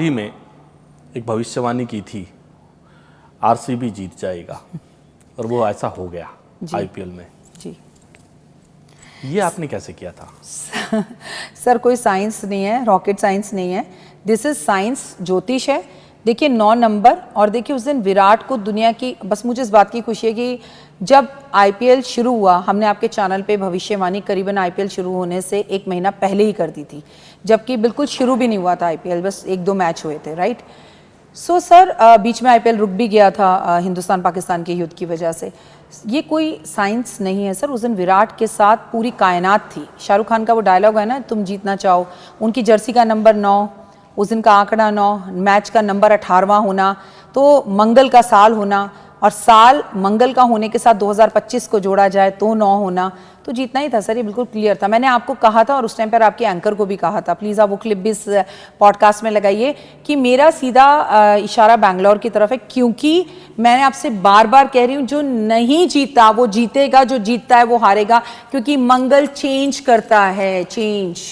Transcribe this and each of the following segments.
ही में एक भविष्यवाणी की थी, आरसीबी जीत जाएगा और वो ऐसा हो गया आईपीएल में जी। ये आपने कैसे किया था? सर कोई साइंस नहीं है, रॉकेट साइंस नहीं है, दिस इज साइंस, ज्योतिष है। देखिए 9 नंबर, और देखिए उस दिन विराट को दुनिया की, बस मुझे इस बात की खुशी है कि जब आईपीएल शुरू हुआ, हमने आपके चैनल पे भविष्यवाणी करीबन आईपीएल शुरू होने से 1 महीना पहले ही कर दी थी, जबकि बिल्कुल शुरू भी नहीं हुआ था आईपीएल, बस 1-2 मैच हुए थे, राइट। सो सर बीच में आईपीएल रुक भी गया था हिंदुस्तान पाकिस्तान के युद्ध की वजह से। ये कोई साइंस नहीं है सर। उस दिन विराट के साथ पूरी कायनात थी। शाहरुख खान का वो डायलॉग है ना, तुम जीतना चाहो, उनकी जर्सी का नंबर 9, उस दिन का आंकड़ा 9, मैच का नंबर 18वां होना, तो मंगल का साल होना, और साल मंगल का होने के साथ 2025 को जोड़ा जाए तो 9 होना, तो जीतना ही था सर, ये बिल्कुल क्लियर था। मैंने आपको कहा था और उस टाइम पर आपके एंकर को भी कहा था, प्लीज़ आप वो क्लिप भी इस पॉडकास्ट में लगाइए, कि मेरा सीधा इशारा बैंगलोर की तरफ है, क्योंकि मैंने आपसे बार बार कह रही हूँ, जो नहीं जीता वो जीतेगा, जो जीतता है वो हारेगा, क्योंकि मंगल चेंज करता है, चेंज।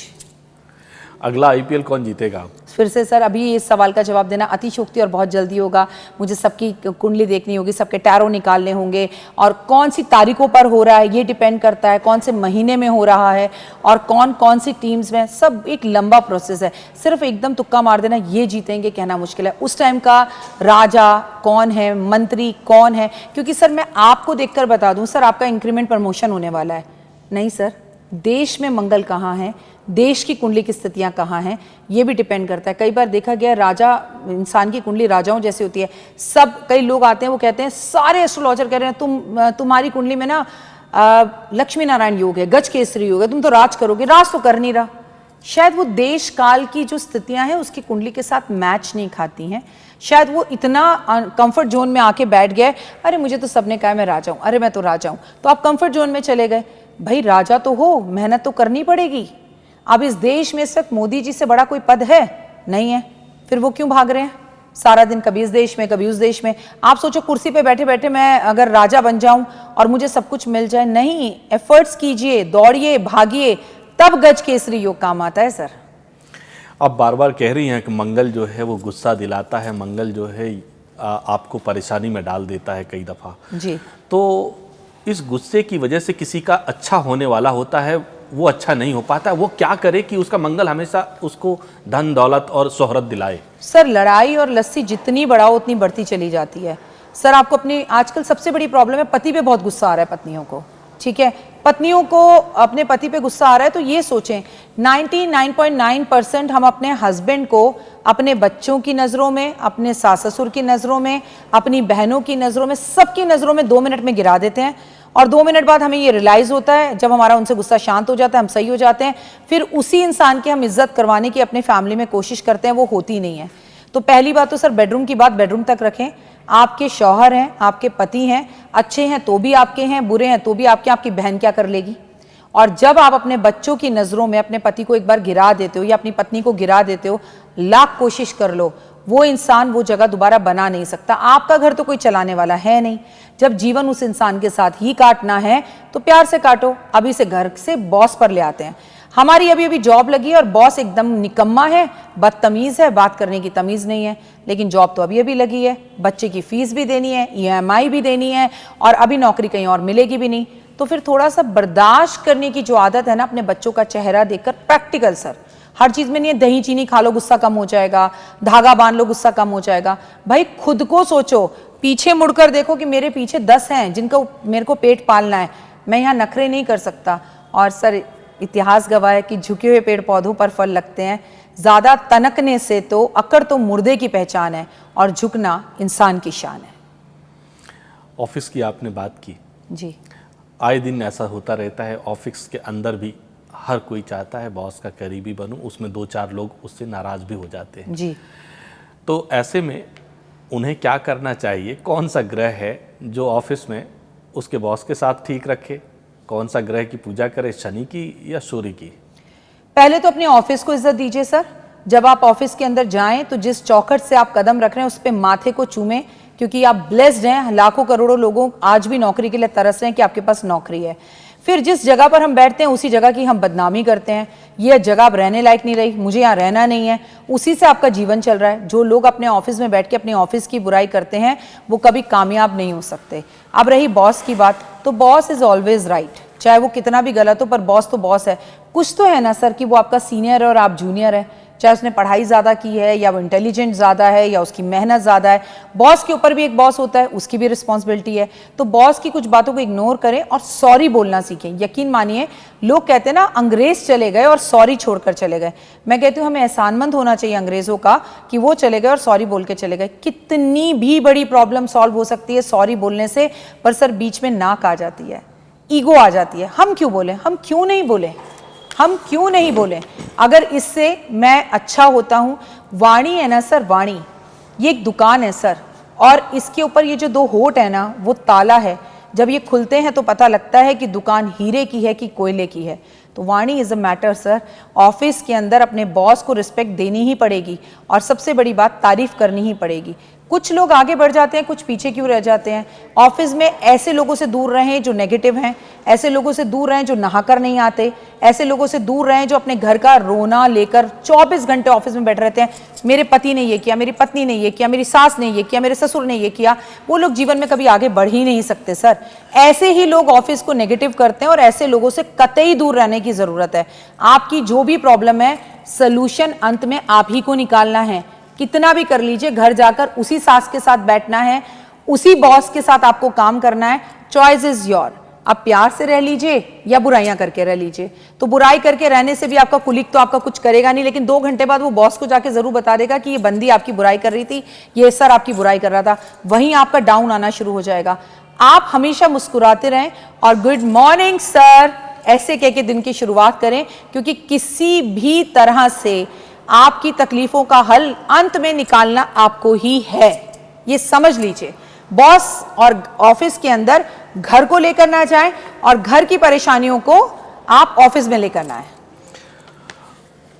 अगला आईपीएल कौन जीतेगा? फिर से सर अभी इस सवाल का जवाब देना अतिशयोक्ति और बहुत जल्दी होगा। मुझे सबकी कुंडली देखनी होगी, सबके टैरो निकालने होंगे, और कौन सी तारीखों पर हो रहा है ये डिपेंड करता है, कौन से महीने में हो रहा है, और कौन कौन सी टीम्स में, सब एक लंबा प्रोसेस है। सिर्फ एकदम तुक्का मार देना ये जीतेंगे कहना मुश्किल है। उस टाइम का राजा कौन है, मंत्री कौन है, क्योंकि सर मैं आपको देखकर बता दूं सर, आपका इंक्रीमेंट प्रमोशन होने वाला है, नहीं सर, देश में मंगल कहाँ है, देश की कुंडली की स्थितियां कहाँ हैं, ये भी डिपेंड करता है। कई बार देखा गया राजा, इंसान की कुंडली राजाओं जैसी होती है। सब कई लोग आते हैं, वो कहते हैं, सारे एस्ट्रोलॉजर कह रहे हैं तुम्हारी कुंडली में ना लक्ष्मी नारायण योग है, गज केसरी योग है, तुम तो राज करोगे। राज तो कर नहीं रहा, शायद वो देश काल की जो स्थितियां हैं उसकी कुंडली के साथ मैच नहीं खाती हैं। शायद वो इतना कंफर्ट जोन में आके बैठ गए, अरे मुझे तो सबने कहा मैं राजा हूँ, अरे मैं तो राजा हूँ, तो आप कंफर्ट जोन में चले गए। भाई राजा तो हो, मेहनत तो करनी पड़ेगी। अब इस देश में इस वक्त मोदी जी से बड़ा कोई पद है नहीं है, फिर वो क्यों भाग रहे हैं सारा दिन, कभी इस देश में कभी उस देश में। आप सोचो कुर्सी पे बैठे बैठे मैं अगर राजा बन जाऊं और मुझे सब कुछ मिल जाए, नहीं, एफर्ट्स कीजिए, दौड़िए, भागिए, तब गज केसरी योग काम आता है सर। आप बार बार कह रही हैं कि मंगल जो है वो गुस्सा दिलाता है, मंगल जो है आपको परेशानी में डाल देता है कई दफ़ा जी। तो इस गुस्से की वजह से किसी का अच्छा होने वाला होता है, वो अच्छा नहीं हो पाता, वो क्या करे कि उसका मंगल हमेशा उसको धन दौलत और शोहरत दिलाए? सर लड़ाई और लस्सी जितनी बढ़ाओ उतनी बढ़ती चली जाती है। सर आपको अपनी आजकल सबसे बड़ी प्रॉब्लम है, पति पे बहुत गुस्सा आ रहा है पत्नियों को, ठीक है, पत्नियों को अपने पति पे गुस्सा आ रहा है, तो ये सोचें 99.9% हम अपने हस्बैंड को अपने बच्चों की नज़रों में, अपने सास ससुर की नज़रों में, अपनी बहनों की नज़रों में, सबकी नज़रों में 2 मिनट में गिरा देते हैं, और 2 मिनट बाद हमें ये रियलाइज़ होता है, जब हमारा उनसे गुस्सा शांत हो जाता है, हम सही हो जाते हैं, फिर उसी इंसान की हम इज्जत करवाने की अपने फैमिली में कोशिश करते हैं, वो होती नहीं है। तो पहली बात तो सर बेडरूम की बात बेडरूम तक रखें। आपके शौहर हैं, आपके पति हैं, अच्छे हैं तो भी आपके हैं, बुरे हैं तो भी आपके, आपकी बहन क्या कर लेगी? और जब आप अपने बच्चों की नज़रों में अपने पति को एक बार गिरा देते हो या अपनी पत्नी को गिरा देते हो, लाख कोशिश कर लो, वो इंसान वो जगह दोबारा बना नहीं सकता। आपका घर तो कोई चलाने वाला है नहीं। जब जीवन उस इंसान के साथ ही काटना है तो प्यार से काटो। अभी से घर से बॉस पर ले आते हैं। हमारी अभी अभी जॉब लगी है और बॉस एकदम निकम्मा है, बदतमीज है, बात करने की तमीज़ नहीं है, लेकिन जॉब तो अभी अभी लगी है, बच्चे की फीस भी देनी है, EMI भी देनी है, और अभी नौकरी कहीं और मिलेगी भी नहीं। तो फिर थोड़ा सा बर्दाश्त करने की जो आदत है ना, अपने बच्चों का चेहरा देखकर, प्रैक्टिकल सर, हर चीज़ में नहीं है दही चीनी खा लो गुस्सा कम हो जाएगा, धागा बांध लो गुस्सा कम हो जाएगा। भाई खुद को सोचो, पीछे मुड़कर देखो कि मेरे पीछे 10 हैं जिनको मेरे को पेट पालना है, मैं यहाँ नखरे नहीं कर सकता। और सर इतिहास गवाह है कि झुके हुए पेड़ पौधों पर फल लगते हैं, ज़्यादा तनकने से तो अकड़ तो मुर्दे की पहचान है, और झुकना इंसान की शान है। ऑफिस की आपने बात की जी, आए दिन ऐसा होता रहता है, ऑफिस के अंदर भी हर कोई चाहता है बॉस का करीबी बनूं, उसमें 2-4 लोग उससे नाराज़ भी हो जाते हैं जी। तो ऐसे में उन्हें क्या करना चाहिए? कौन सा ग्रह है जो ऑफिस में उसके बॉस के साथ ठीक रखे? कौन सा ग्रह की पूजा करे, शनि की या सूर्य की? पहले तो अपने ऑफिस को इज्जत दीजिए सर। जब आप ऑफिस के अंदर जाएं तो जिस चौखट से आप कदम रख रहे हैं उस पर माथे को चूमें, क्योंकि आप ब्लेस्ड हैं। लाखों करोड़ों लोगों आज भी नौकरी के लिए तरस रहे हैं कि आपके पास नौकरी है। फिर जिस जगह पर हम बैठते हैं उसी जगह की हम बदनामी करते हैं, ये जगह अब रहने लायक नहीं रही, मुझे यहाँ रहना नहीं है, उसी से आपका जीवन चल रहा है। जो लोग अपने ऑफिस में बैठ के अपने ऑफिस की बुराई करते हैं वो कभी कामयाब नहीं हो सकते। अब रही बॉस की बात, तो बॉस इज ऑलवेज राइट, चाहे वो कितना भी गलत हो, पर बॉस तो बॉस है। कुछ तो है ना सर कि वो आपका सीनियर है और आप जूनियर है, चाहे उसने पढ़ाई ज़्यादा की है या वो इंटेलिजेंट ज़्यादा है या उसकी मेहनत ज़्यादा है, बॉस के ऊपर भी एक बॉस होता है, उसकी भी रिस्पॉन्सिबिलिटी है। तो बॉस की कुछ बातों को इग्नोर करें और सॉरी बोलना सीखें। यकीन मानिए, लोग कहते हैं ना अंग्रेज चले गए और सॉरी छोड़कर चले गए, मैं कहती हूँ हमें एहसानमंद होना चाहिए अंग्रेज़ों का कि वो चले गए और सॉरी बोल के चले गए। कितनी भी बड़ी प्रॉब्लम सॉल्व हो सकती है सॉरी बोलने से, पर सर बीच में नाक आ जाती है, ईगो आ जाती है। हम क्यों बोले, हम क्यों नहीं बोले, हम क्यों नहीं बोले? अगर इससे मैं अच्छा होता हूं, वाणी है ना सर, वाणी ये एक दुकान है सर, और इसके ऊपर ये जो 2 होठ है ना वो ताला है। जब ये खुलते हैं तो पता लगता है कि दुकान हीरे की है कि कोयले की है। तो वाणी is a matter sir. Office के अंदर अपने बॉस को रिस्पेक्ट देनी ही पड़ेगी और सबसे बड़ी बात तारीफ करनी ही पड़ेगी। कुछ लोग आगे बढ़ जाते हैं, कुछ पीछे क्यों रह जाते हैं? ऑफिस में ऐसे लोगों से दूर रहें जो नेगेटिव हैं, ऐसे लोगों से दूर रहें जो नहाकर नहीं आते, ऐसे लोगों से दूर रहें जो अपने घर का रोना लेकर 24 घंटे ऑफिस में बैठे रहते हैं। मेरे पति ने ये किया, मेरी पत्नी ने ये किया, मेरी सास ने ये किया, मेरे ससुर ने ये किया। वो लोग जीवन में कभी आगे बढ़ ही नहीं सकते सर। ऐसे ही लोग ऑफिस को नेगेटिव करते हैं और ऐसे लोगों से कतई दूर रहने की जरूरत है। आपकी जो भी प्रॉब्लम है, सोल्यूशन अंत में आप ही को निकालना है। कितना भी कर लीजिए, घर जाकर उसी सास के साथ बैठना है, उसी बॉस के साथ आपको काम करना है। Choice is your. आप प्यार से रह लीजिए या बुराइयां करके रह लीजिए। तो बुराई करके रहने से भी आपका कुलीग तो आपका कुछ करेगा नहीं, लेकिन 2 घंटे बाद वो बॉस को जाके जरूर बता देगा कि ये बंदी आपकी बुराई कर रही थी, ये सर आपकी बुराई कर रहा था। वहीं आपका डाउन आना शुरू हो जाएगा। आप हमेशा मुस्कुराते रहें और गुड मॉर्निंग सर ऐसे कह के दिन की शुरुआत करें, क्योंकि किसी भी तरह से आपकी तकलीफों का हल अंत में निकालना आपको ही है। ये समझ लीजिए। बॉस और ऑफिस के अंदर घर को लेकर ना जाएं और घर की परेशानियों को आप ऑफिस में लेकर ना आए।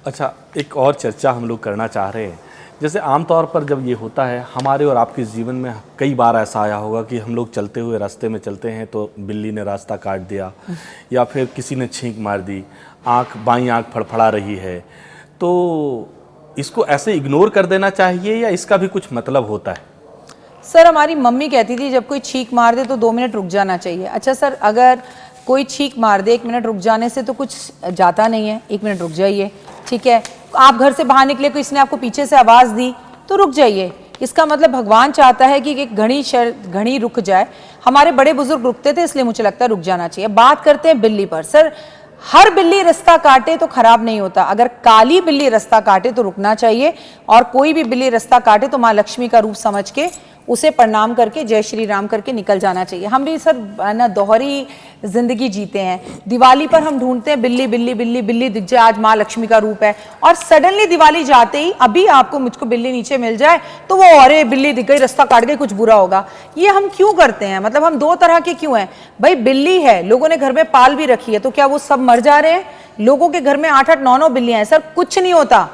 अच्छा, एक और चर्चा हम लोग करना चाह रहे हैं। जैसे आमतौर पर जब ये होता है, हमारे और आपके जीवन में कई बार ऐसा आया होगा कि हम लोग चलते हुए रास्ते में चलते हैं तो बिल्ली ने रास्ता काट दिया, या फिर किसी ने छींक मार दी, बाईं आँख फड़फड़ा रही है, तो इसको ऐसे इग्नोर कर देना चाहिए या इसका भी कुछ मतलब होता है? सर हमारी मम्मी कहती थी जब कोई छींक मार दे तो 2 मिनट रुक जाना चाहिए। अच्छा सर, अगर कोई छींक मार दे 1 मिनट रुक जाने से तो कुछ जाता नहीं है, 1 मिनट रुक जाइए, ठीक है। आप घर से बाहर निकले, कोई इसने आपको पीछे से आवाज़ दी तो रुक जाइए। इसका मतलब भगवान चाहता है कि एक घड़ी रुक जाए। हमारे बड़े बुजुर्ग रुकते थे, इसलिए मुझे लगता है रुक जाना चाहिए। बात करते हैं बिल्ली पर। सर हर बिल्ली रास्ता काटे तो खराब नहीं होता, अगर काली बिल्ली रास्ता काटे तो रुकना चाहिए, और कोई भी बिल्ली रास्ता काटे तो माँ लक्ष्मी का रूप समझ के उसे प्रणाम करके जय श्री राम करके निकल जाना चाहिए। हम भी सर ना दोहरी जिंदगी जीते हैं। दिवाली पर हम ढूंढते हैं बिल्ली बिल्ली बिल्ली बिल्ली दिख जाए, आज माँ लक्ष्मी का रूप है, और सडनली दिवाली जाते ही अभी आपको मुझको बिल्ली नीचे मिल जाए तो वो अरे बिल्ली दिख गई, रास्ता काट गई, कुछ बुरा होगा। ये हम क्यों करते हैं? मतलब हम 2 तरह के क्यों हैं? भाई बिल्ली है, लोगों ने घर में पाल भी रखी है, तो क्या वो सब मर जा रहे हैं? लोगों के घर में 8-8 9-9 बिल्लियां हैं। सर कुछ नहीं होता,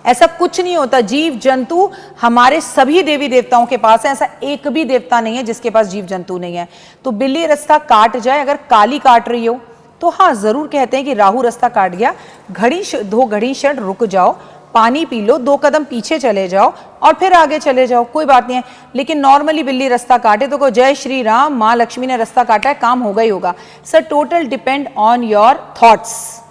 ऐसा कुछ नहीं होता। जीव जंतु हमारे सभी देवी देवताओं के पास है, ऐसा एक भी देवता नहीं है जिसके पास जीव जंतु नहीं है। तो बिल्ली रास्ता काट जाए, अगर काली काट रही हो तो हाँ जरूर कहते हैं कि राहु रास्ता काट गया, 2 घड़ी क्षण रुक जाओ, पानी पी लो, 2 कदम पीछे चले जाओ और फिर आगे चले जाओ, कोई बात नहीं है। लेकिन नॉर्मली बिल्ली रास्ता काटे तो को जय श्री राम, माँ लक्ष्मी ने रास्ता काटा है, काम होगा ही होगा। Sir total depend on your thoughts.